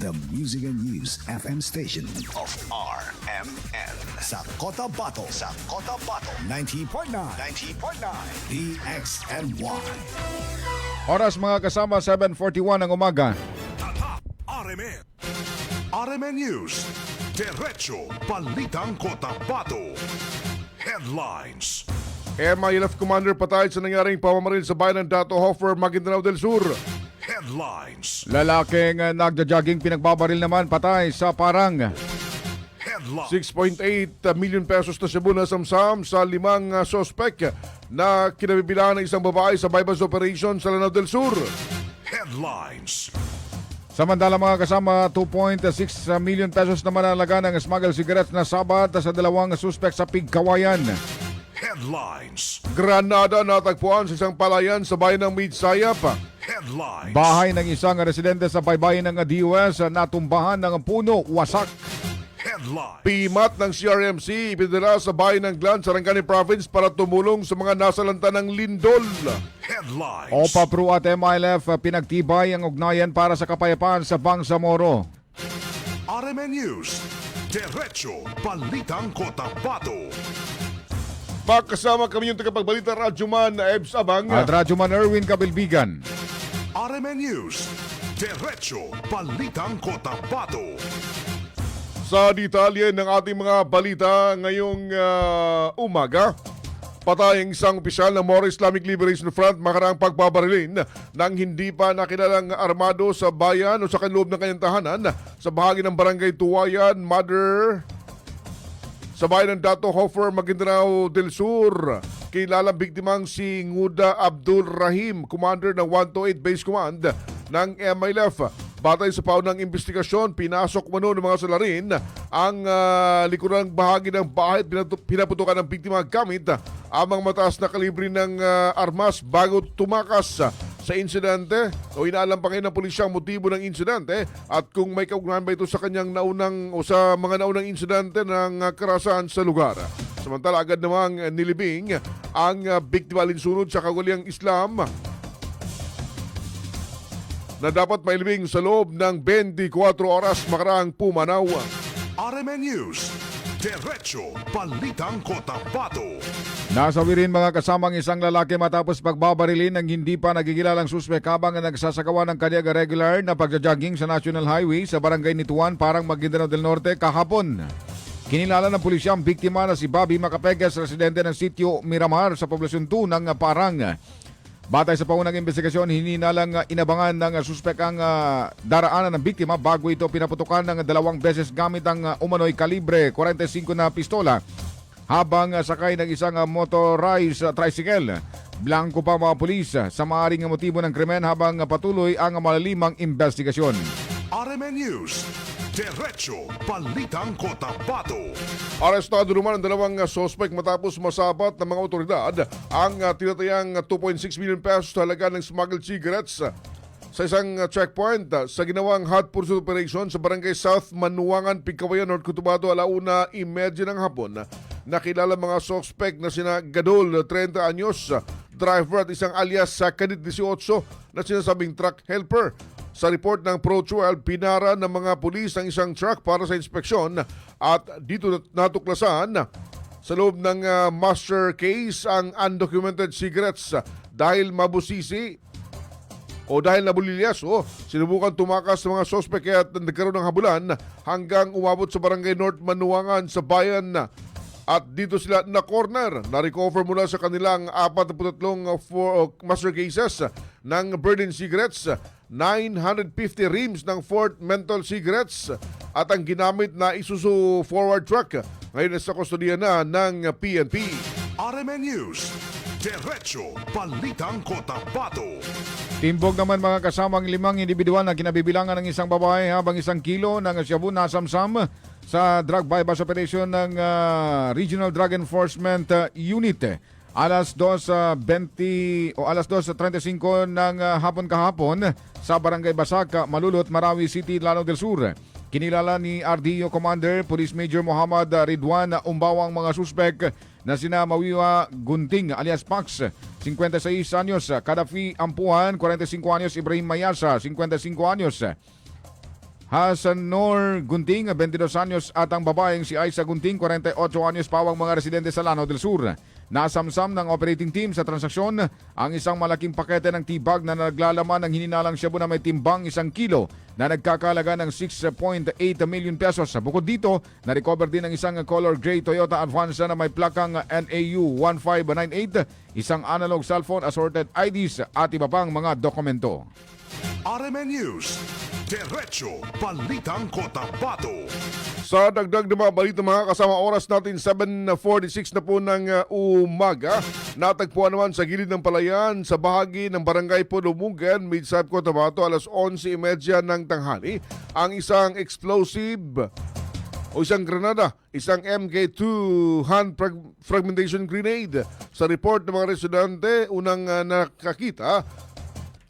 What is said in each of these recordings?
the Music and News FM station of RMN. Sa Cotabato. 90.9. DXNY. Oras mga kasama, 7:41 ng umaga. RMN. RMN News. Diretso Balitang Cotabato. Headlines. MILF Commander patay sa nangyaring pamamaril sa bayan ng Dato Hofer, Maguindanao del Sur. Headlines. Lalaking nagja-jogging pinagbabaril naman patay sa Parang. Headlines. 6.8 million pesos na Cebu na samsam sa 5 sospek na kinabibilangan ng isang babae sa bypass operation sa Lanao del Sur. Headlines. Samantala mga kasama, 2.6 million pesos naman ang halaga ng smuggled cigarettes na sabat sa 2 suspek sa Pigkawayan. Headlines. Granada natagpuan sa isang palayan sa bayan ng Midsayap. Headlines. Bahay ng isang residente sa baybayin ng DOS natumbahan ng puno, wasak. Headlines. Pimat ng CRMC ipinadala sa bayan ng Glan, Sarangani Province para tumulong sa mga nasalanta ng lindol. Headlines. OPA-PRO at MILF pinagtibay ang ugnayan para sa kapayapaan sa Bangsamoro. RMN News. Diretso Balitang Cotabato. Makasama kami yung tagapagbalita Radyoman Ebs Abang At Radyoman Erwin Kabilbigan. RMN News. Diretso Balitang Cotabato. sa detalye ng ating mga balita ngayong umaga. Patay ang isang opisyal ng Moro Islamic Liberation Front makaraang pagbabarilin ng hindi pa nakilalang armado sa bayan o sa kanloob ng kanyang tahanan sa bahagi ng Barangay Tuwayan, Mother, sa bayan ng Dato Hofer, Maguindanao del Sur. Kilalang biktimang si Nguda Abdul Rahim, commander ng 128 Base Command ng MILF. Batay sa paunang investigasyon, pinasok mano ng mga salarin ang likurang bahagi ng bahay at pinaputukan ng biktima gamit amang mataas na kalibre ng armas bago tumakas sa insidente o inaalam pa ngayon ng pulisya ang motibo ng insidente at kung may kaugnayan ba ito sa kanyang naunang o sa mga naunang insidente ng karahasan sa lugar. Samantala agad namang nilibing ang biktima alinsunod sa kagwaliang Islam na dapat mailibing sa loob ng 24 oras makaraang pumanaw. RMN News. Diretso Balitang Cotabato. Nasawi rin mga kasamang isang lalaki matapos pagbabarilin ng hindi pa nagigilalang suspek habang nagsasagawa ng kanyang regular na pagja-jogging sa National Highway sa Barangay Nituan, Parang, Maguindanao del Norte kahapon. Kinilala ng pulisya ang biktima na si Bobby Macapegas, residente ng sitio Miramar sa Poblasyon 2 ng Parang. Batay sa paunang investigasyon, hininalang inabangan ng suspek ang daraanan ng biktima bago ito pinaputukan ng 2 beses gamit ang umano'y kalibre 45 na pistola habang sakay ng isang motorized tricycle. Blanco pa mga pulis sa maaaring motibo ng krimen habang patuloy ang malalimang investigasyon. RMN News. Diretso Balitang Cotabato. Arestado naman ang 2 sospek matapos masabat ng mga otoridad ang tinatayang 2.6 million pesos halaga ng smuggled cigarettes sa isang checkpoint sa ginawang hot pursuit operation sa Barangay South Manuangan, Pigkawayan, North Cotabato, 1:30 ng hapon. Nakilala mga sospek na sina Gadol, 30 anyos, driver at isang alias sa Kadit 18 na sinasabing truck helper. Sa report ng Pro-12, pinara ng mga pulis ang isang truck para sa inspeksyon at dito natuklasan sa loob ng master case ang undocumented cigarettes dahil mabusisi o dahil nabulilyas. Sinubukan tumakas ng mga sospek at nagkaroon ng habulan hanggang umabot sa Barangay North Manuangan sa bayan at dito sila na-corner. Na-recover mula sa kanilang 43 master cases ng burden cigarettes, 950 rims ng Fort Menthol cigarettes at ang ginamit na Isuzu forward truck ngayon sa kustodiya na ng PNP. RMN News. Diretso Balitang Cotabato. Timbog naman mga kasamang 5 individual na kinabibilangan ng isang babae habang 1 kilo ng shabu nasamsam sa drug bypass operation ng Regional Drug Enforcement Unit. Alas 2:20 o alas 2:35 ng hapon kahapon sa Barangay Basak, Malulot, Marawi City, Lanao del Sur. Kinilala ni RDO Commander Police Major Muhammad Ridwan Umbawang mga suspek na sina Mawiwa Gunting alias Pax, 56 anyos, Kadafi Ampuhan, 45 anyos, Ibrahim Mayasa, 55 anyos, Hasanor Gunting, 22 anyos at ang babaeng si Aisa Gunting, 48 anyos pawang mga residente sa Lanao del Sur. Nasamsam ng operating team sa transaksyon ang isang malaking pakete ng tibag na naglalaman ng hininalang shabu na may timbang 1 kilo na nagkakalaga ng 6.8 million pesos. Bukod dito, na-recover din ang isang color gray Toyota Avanza na may plakang NAU 1598, isang analog cellphone, assorted IDs at iba pang mga dokumento. RMN News, Diretso Balitang Cotabato. Sa dagdag na mga balita mga kasama, oras natin 7:46 na po ng umaga. Natagpuan naman sa gilid ng palayan sa bahagi ng barangay Pudumugan, Midsab, Cotabato, alas 11:30 ng tanghali ang isang explosive o isang granada, isang MK2 hand fragmentation grenade. Sa report ng mga residente, unang nakakita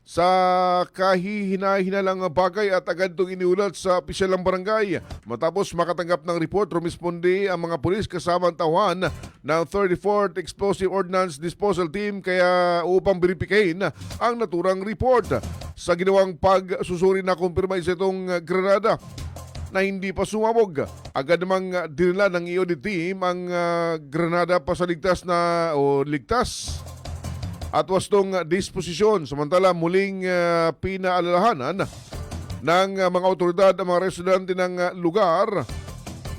sa kahihina-hinalang bagay at agad itong iniulat sa opisyal ng barangay. Matapos makatanggap ng report, rumisponde ang mga pulis kasama ang tauhan ng 34th Explosive Ordnance Disposal Team kaya upang verifikahin ang naturang report. Sa ginawang pagsusuri na kumpirma isa itong granada na hindi pa sumabog. Agad namang dinala ng EOD team ang granada pa sa ligtas at wastong disposisyon. Samantala, muling pinaalalahanan ng mga otoridad ang mga residente ng lugar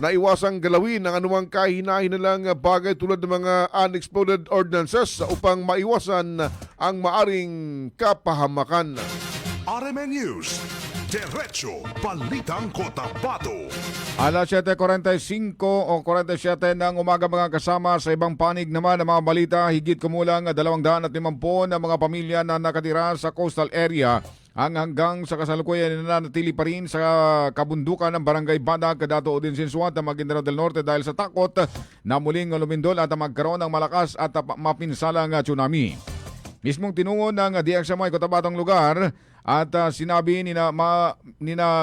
na iwasang galawin ang anumang kahina-hinalang bagay tulad ng mga unexploded ordnances upang maiwasan ang maaring kapahamakan. RMN News, Diretso Balitang Cotabato. Alas 7:45 o 47 ng umaga mga kasama, sa ibang panig naman ng mga balita, higit kumulang 250 na mga pamilya na nakatira sa coastal area ang hanggang sa kasalukuyan nananatili pa rin sa kabundukan ng Barangay Badag, Dato Udin Sinsuat ng Maguindanao del Norte dahil sa takot na muling lumindol at magkaroon ng malakas at mapinsalang tsunami. Mismong tinungo ng DXMI Cotabatong lugar at sinabi nina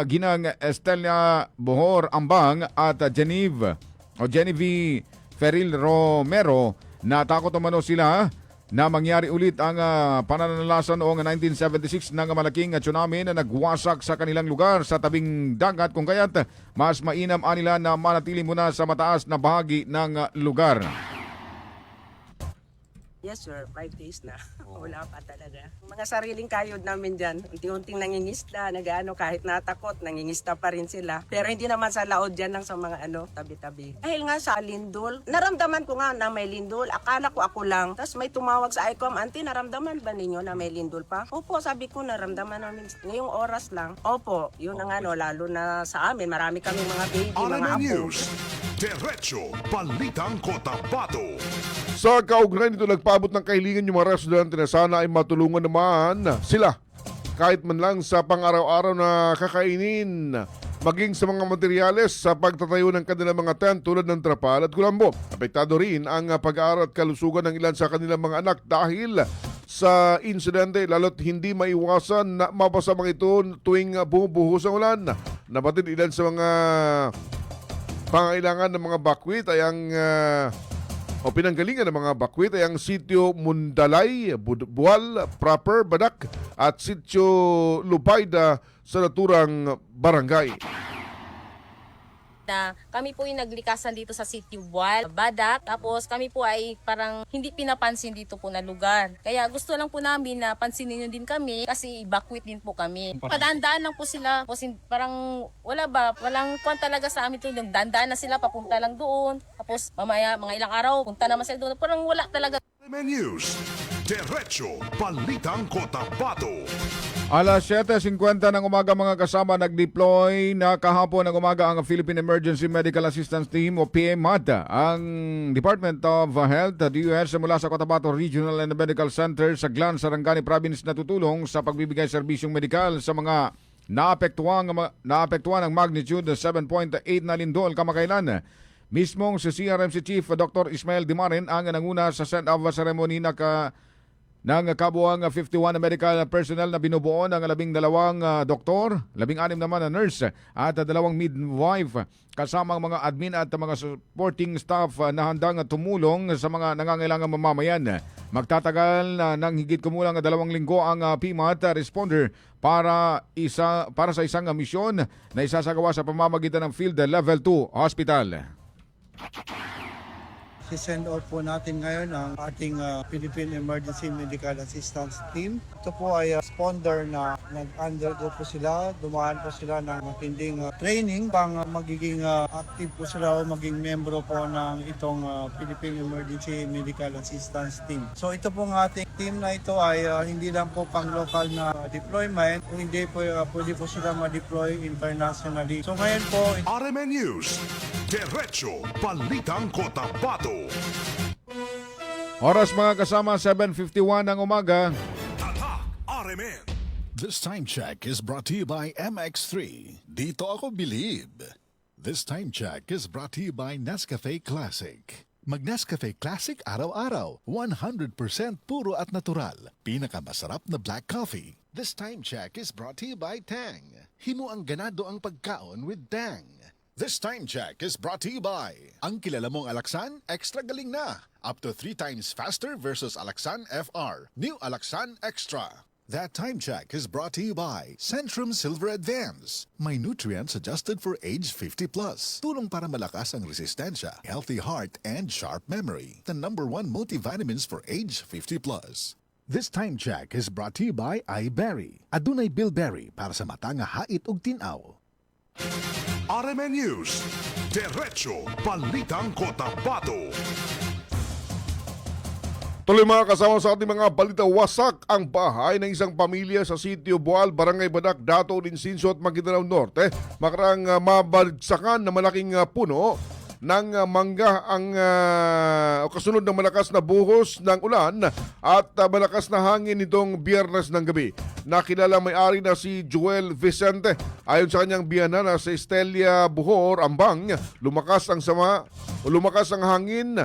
Ginang Estella Bohor Ambang at Genevieve Feril Romero na takot umano sila na mangyari ulit ang pananalasan noong 1976 ng malaking tsunami na nagwasak sa kanilang lugar sa tabing dagat, kung kaya't mas mainam nila na manatili muna sa mataas na bahagi ng lugar. Yes sir, 5 days na. Wala pa talaga. Mga sariling kayod namin dyan, unti-unting nangingisda, nag-ano, kahit natakot, nangingisda pa rin sila. Pero hindi naman sa laod dyan lang sa mga tabi-tabi. Dahil nga sa lindol, naramdaman ko nga na may lindol. Akala ko ako lang. Tapos may tumawag sa ICOM, Auntie, naramdaman ba ninyo na may lindol pa? Opo, sabi ko, naramdaman namin ngayong oras lang. Opo, yun ang lalo na sa amin. Marami kaming mga baby, mga RMN apo. News, Diretso Balitang Cotabato. Sa kaugnay nito, nagpaabot ng kahilingan yung mga residente na sana ay matulungan naman sila kahit man lang sa pang-araw-araw na kakainin, maging sa mga materyales sa pagtatayo ng kanilang mga tent tulad ng trapal at kulambo. Apektado rin ang pag-aaral at kalusugan ng ilan sa kanilang mga anak dahil sa insidente, lalo't hindi maiwasan na mabasa mga ito tuwing bumubuhos ang ulan. Nabatid ilan sa mga pangailangan ng mga bakwit ay ang pinanggalingan ng mga bakwit ay ang Sitio Mundalay, Bual, Proper, Badak at Sitio Lubayda sa naturang barangay. Na kami po yung naglikasan dito sa Sitio Bual, Badak, tapos kami po ay parang hindi pinapansin dito po na lugar. Kaya gusto lang po namin na pansinin nyo din kami kasi evacuate din po kami. Padaan-daan lang po sila, kasi parang walang kwan talaga sa amin ito. Dandaan na sila, papunta lang doon. Tapos mamaya mga ilang araw, punta naman sila doon. Parang wala talaga. RMN News, Diretso Balitang Cotabato. Alas 7:50 ng umaga mga kasama, nag-deploy na kahapon ng umaga ang Philippine Emergency Medical Assistance Team o PMAD, ang Department of Health, DOH, mula sa Cotabato Regional and Medical Center sa Glan, Sarangani Province na tutulong sa pagbibigay serbisyong medikal sa mga naapektuhan ng magnitude 7.8 na lindol kamakailan. Mismong si CRMC Chief Dr. Ismael Dimarin ang nanguna sa send-off ceremony na ng kabuang 51 na medical personnel na binubuo ng 12 doktor, 16 naman na nurse at 2 midwife kasama ang mga admin at mga supporting staff na handang tumulong sa mga nangangailangang mamamayan. Magtatagal ng higit kumulang 2 linggo ang PMAT responder para sa isang misyon na isasagawa sa pamamagitan ng Field Level 2 Hospital. Si-send out po natin ngayon ang ating Philippine Emergency Medical Assistance Team. Ito po ay responder na nag-undergo po sila, dumaan po sila ng matinding training pang magiging active po sila o maging membro po ng itong Philippine Emergency Medical Assistance Team. So ito pong ating team na ito ay hindi lang po pang local na deployment, kung hindi po pwede po sila ma-deploy internationally. So ngayon po, RMN News, Diretso Balitang Cotabato. Oras mga kasama, 7:51 ng umaga. Tatak RMN. This time check is brought to you by MX3. Dito ako believe. This time check is brought to you by Nescafe Classic. Mag-Nescafe Classic araw-araw. 100% puro at natural. Pinakamasarap na black coffee. This time check is brought to you by Tang. Himo ang ganado ang pagkaon with Tang. This time check is brought to you by ang kilala mong Alaksan, extra galing na. Up to 3 times faster versus Alaksan FR. New Alaksan Extra. That time check is brought to you by Centrum Silver Advance. May nutrients adjusted for age 50 plus. Tulong para malakas ang resistensya, healthy heart, and sharp memory. The #1 multivitamins for age 50 plus. This time check is brought to you by iBerry. Adunay Bilberry para sa mata nga hait ug tinaw. RMN News, Diretso Balitang Cotabato. Tuloy mga kasama sa ating mga balita, wasak ang bahay ng isang pamilya sa Sitio Boal, Barangay Badak, Dato, Linsinso at Maguindanao Norte. Makarang mabalagsakan na malaking puno ng mangga ang kasunod ng malakas na buhos ng ulan at malakas na hangin nitong Biyernes ng gabi. Nakilala may-ari na si Joel Vicente. Ayon sa kanyang biyana na si Estelia Buhor Ambang, lumakas ang hangin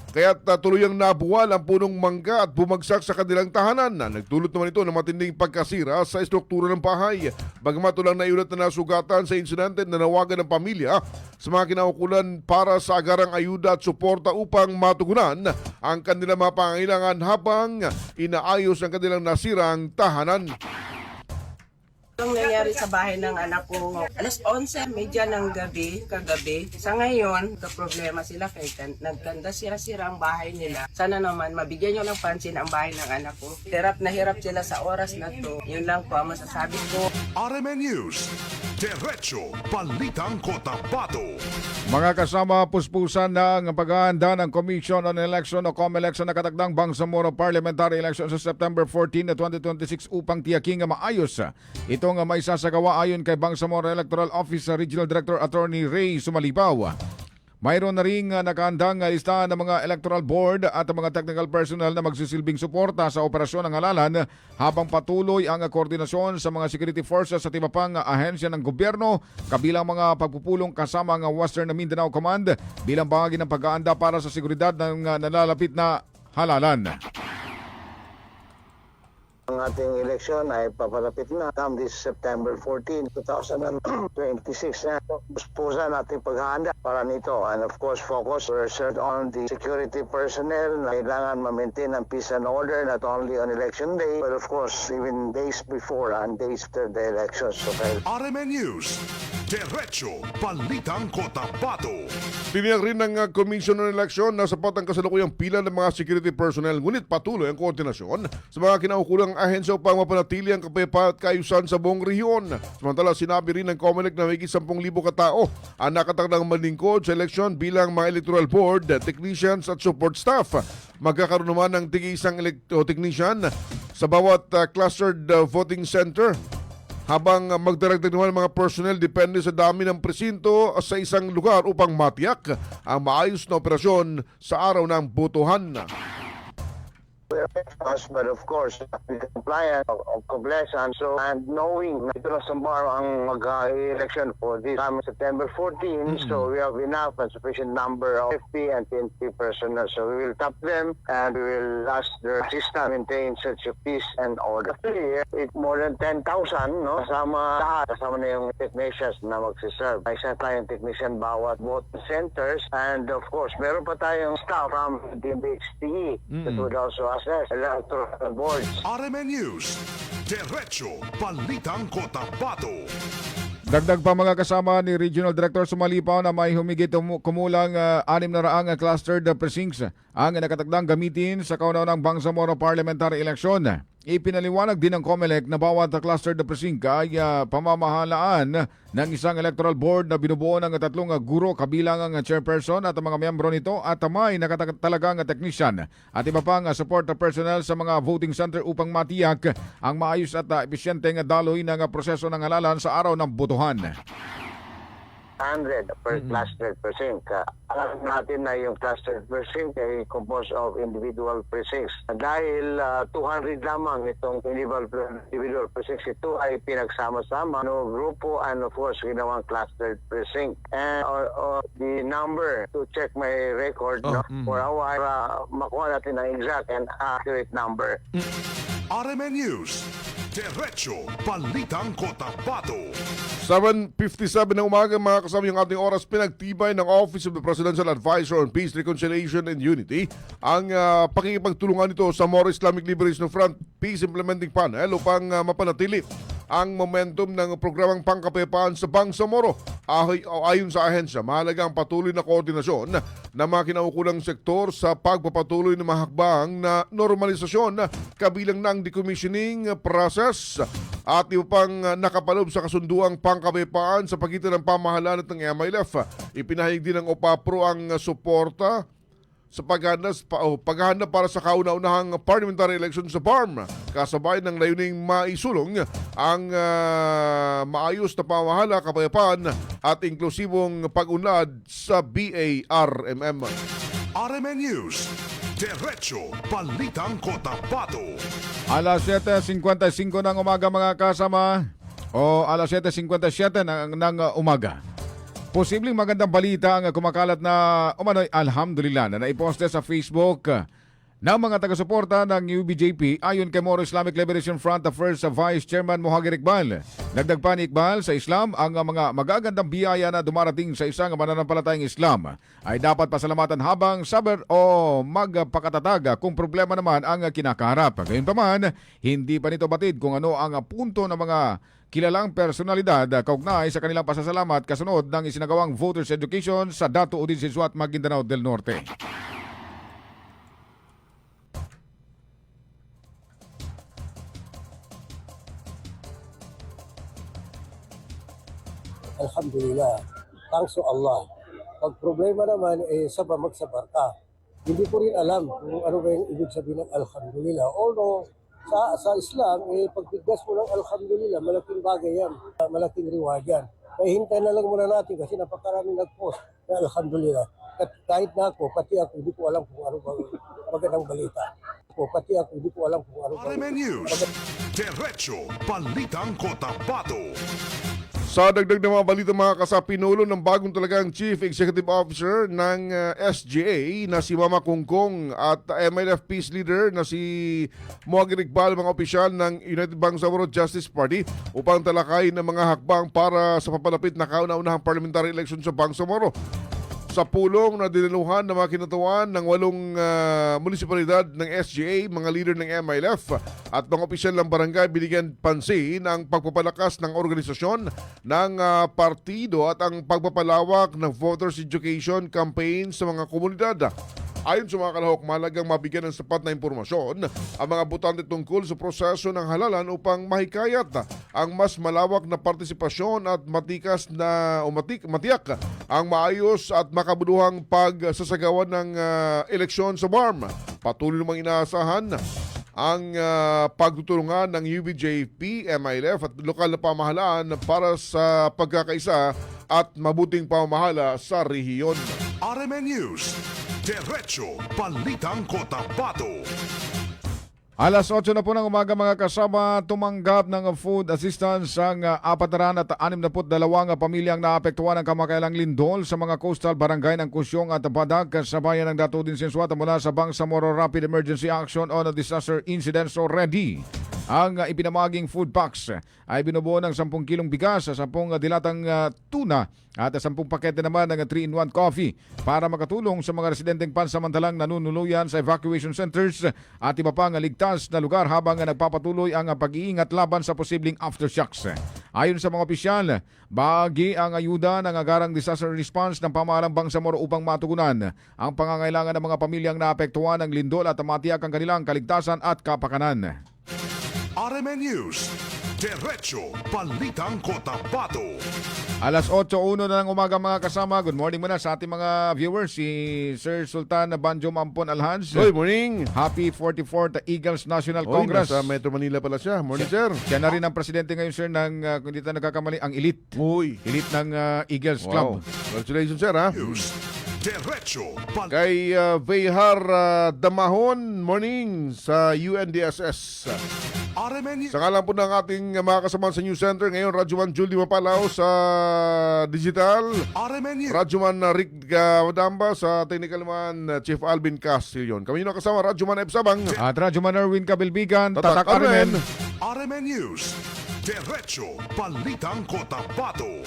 kaya't tuluyang nabuwal ang punong mangga at bumagsak sa kanilang tahanan. Nagdulot naman ito ng matinding pagkasira sa estruktura ng bahay. Bagamat walang naiulat na nasugatan sa insidente, nanawagan ng pamilya sa mga kinaukulan para sa agarang ayuda at suporta upang matugunan ang kanilang mga pangailangan habang inaayos ang kanilang nasirang tahanan. Ang nangyari sa bahay ng anak ko, alas 11:30 ng kagabi. Sa ngayon, problema sila kay nagkanda sira-sira ang bahay nila. Sana naman mabigyan nyo ng pansin ang bahay ng anak ko. Hirap na hirap sila sa oras na to. Yun lang po ang masasabi ko. RMN News, Diretso Balitang Cotabato. Mga kasama, puspusan na ang paghahanda ng Commission on Election o COMELEC sa nakatakdang Bangsamoro Parliamentary Election sa September 14, 2026 upang tiyaking maayos itong may sasagawa ayon kay Bangsamoro Electoral Office Regional Director Attorney Ray Sumalipaw. Mayroon na ring nakahandang listahan ng mga electoral board at mga technical personnel na magsisilbing suporta sa operasyon ng halalan habang patuloy ang koordinasyon sa mga security forces at iba pang ahensya ng gobyerno kabilang mga pagpupulong kasama ang Western Mindanao Command bilang bahagi ng pag-aanda para sa seguridad ng nalalapit na halalan. Ang ating eleksyon ay papalapit na this September 14, 2026 na. Puspusan natin paghahanda para nito, and of course focus on the security personnel na kailangan ma-maintain ang peace and order not only on election day but of course even days before and days after the elections. So, RMN News, Diretso Balitang Cotabato. Tiniyak rin ng Commission on Election na sapat ang kasalukuyang pila ng mga security personnel, ngunit patuloy ang koordinasyon sa mga kinaukulang ahensya upang mapanatili ang kapayapaan at kaayusan sa buong rehiyon. Samantala, sinabi rin ng COMELEC na may 10,000 katao ang nakatakdang malingkod sa eleksyon bilang mga electoral board, technicians at support staff. Magkakaroon naman ng tig-isang technician sa bawat clustered voting center, habang magdaragdag naman mga personnel depende sa dami ng presinto sa isang lugar upang matiyak ang maayos na operasyon sa araw ng botohan. elections, but of course, with compliance of compliance. So, and knowing na ito na sa bar ang mag-election for this coming September 14, so we have enough and sufficient number of FP and PNP personnel. So we will tap them and we will ask their assistance to maintain such a peace and order. Actually, it's more than 10,000, no? Kasama lahat, kasama na yung technicians na magsiserve. May isa tayong technician bawat voting centers, and of course, meron pa tayong staff from the BXTE that would also assess electoral boards. RMN News, Diretso Balitang Cotabato. Dagdag pa mga kasama ni Regional Director Sumalipaw na may humigit kumulang 600 clustered precincts ang nakatagdang gamitin sa kauna-unang Bangsamoro Parliamentary Election. Ipinaliwanag din ng COMELEC na bawat clustered precinct ay pamamahalaan ng isang electoral board na binubuo ng 3 guro kabilang ang chairperson at ang mga miyembro nito at may nakatalagang technician at iba pang support personnel sa mga voting center upang matiyak ang maayos at epesyenteng daloy ng proseso ng halalan sa araw ng botohan. 100 per clustered precinct. Alam natin na yung clustered precinct ay composed of individual precincts. Dahil 200 lamang itong individual precincts, ito ay pinagsama-sama no grupo and of course ginawang clustered precinct. And the number to check my record no, for a while makuha natin ang exact and accurate number. RMN News, Diretso Balitang Cotabato. 7:57 ng umaga mga kasama yung ating oras, pinagtibay ng Office of the Presidential Advisor on Peace, Reconciliation and Unity ang pakikipagtulungan nito sa Moro Islamic Liberation Front Peace Implementing Panel upang mapanatili ang momentum ng programang pangkapayapaan sa Bangsamoro. Ayon sa ahensya, mahalaga ang patuloy na koordinasyon ng mga kinaukulang sektor sa pagpapatuloy ng mga hakbang na normalisasyon kabilang ng decommissioning process at iba pang nakapaloob sa kasunduang pangkapayapaan sa pagitan ng pamahalaan at ng MILF. Ipinahayag din ng OPAPRO ang suporta sa paghahanda para sa kauna-unahang parliamentary election sa BARM, kasabay ng layuning maisulong ang maayos na pamahala, kapayapaan at inklusibong pag-unlad sa BARMM. RMN News, Diretso Balitang Cotabato. Alas 7:55 ng umaga mga kasama o alas 7:57 ng umaga. Posibleng magandang balita ang kumakalat na umano'y alhamdulillah na naiposte sa Facebook ng mga taga-suporta ng UBJP ayon kay Moro Islamic Liberation Front the First Vice Chairman Mohagir Iqbal. Dagdag pa ni Iqbal, sa Islam ang mga magagandang biyaya na dumarating sa isang mananampalatayang Islam ay dapat pasalamatan habang sabar o magpakatatag kung problema naman ang kinakaharap. Gayunpaman, hindi pa nito batid kung ano ang punto ng mga kilalang personalidad kaugnay sa kanilang pasasalamat kasunod ng isinagawang voters education sa Dato Udin Siswat, Maguindanao del Norte. Alhamdulillah. Thanks to Allah. Pag problema naman, magsabar ka. Hindi ko rin alam kung ano ba yung ibig sabihin ng Alhamdulillah. Although, sa Islam, pagbigdas mo ng Alhamdulillah, malaking bagay yan. Malaking reward yan. Kaya hintay na lang muna natin kasi napakaraming nag-post na Alhamdulillah. At kahit na ako, pati ako, hindi ko alam kung ano ba magandang balita. Pati ako, hindi ko alam kung ano ba. RMN News, Diretso Balitang Cotabato. Sa dagdag ng mga balita mga kasapinulo ng bagong talagang Chief Executive Officer ng SGA na si Mama Kungkong at MILF Peace Leader na si Mohagir Iqbal, mga opisyal ng United Bangsamoro Justice Party upang talakay ng mga hakbang para sa papalapit na kauna-unahang parliamentary election sa Bangsamoro. Sa pulong na dinaluhan ng mga kinatawan ng 8 munisipalidad ng SGA, mga leader ng MILF at mga opisyal ng barangay, binigyan pansin ang pagpapalakas ng organisasyon ng partido at ang pagpapalawak ng voters education campaign sa mga komunidad. Ayon sa mga kalahok, mahalagang mabigyan ng sapat na impormasyon ang mga botante tungkol sa proseso ng halalan upang mahikayat ang mas malawak na partisipasyon at matiyak ang maayos at makabuluhang pagsasagawa ng eleksyon sa BARM. Patuloy namang inaasahan ang pagtutulungan ng UBJP, MILF at lokal na pamahalaan para sa pagkakaisa at mabuting pamamahala sa rehiyon. RMN News, Diretso Balitang Cotabato. Alas 8 na po ng umaga mga kasama, tumanggap ng food assistance ang 462 pamilyang naapektuhan ng kamakailang lindol sa mga coastal barangay ng Kusyong at Badag sa bayan ng Datudin Sinsuat mula sa Bangsamoro Rapid Emergency Action on Disaster Incidents o READY. Ang ipinamaging food packs ay binubuo ng 10 kilong bigas, 10 dilatang tuna at 10 pakete naman ng 3-in-1 coffee para makatulong sa mga residenteng pansamantalang nanunuluyan sa evacuation centers at iba pang ligtas na lugar habang nagpapatuloy ang pag-iingat laban sa posibleng aftershocks. Ayon sa mga opisyal, bahagi ang ayuda ng agarang disaster response ng pamahalang Bangsamoro upang matugunan ang pangangailangan ng mga pamilyang naapektuhan ng lindol at matiyak ang kanilang kaligtasan at kapakanan. RMN News, Diretso Balitang Cotabato. Alas 8:01 na ng umaga mga kasama. Good morning muna sa ating mga viewers. Si Sir Sultan Banjo Mampon Alhans. Good morning. Happy 44th Eagles National Oy, Congress. nasa Metro Manila pala siya. Morning, sir. Siya na rin ang presidente ngayon, sir, ng, kung di tayo nagkakamali, ang elite. Uy. Elite ng Eagles Wow. Club. Congratulations, sir, ha? News, Diretso Balitang Kay Vehar Damahon, morning sa UNDSS. RMN News. Sa ngalan po ng ating mga kasama sa News Center, ngayon Radyoman Julie Mapalao sa digital, RMN News. Radyoman Rick Wadamba sa technical man, Chief Alvin Castillon. Kami yung kasama, Radyoman F. Sabang. At Radyo Man Erwin Kabilbigan, Tatak Tatak Armen. Armen. RMN News, Diretso Balitang Cotabato.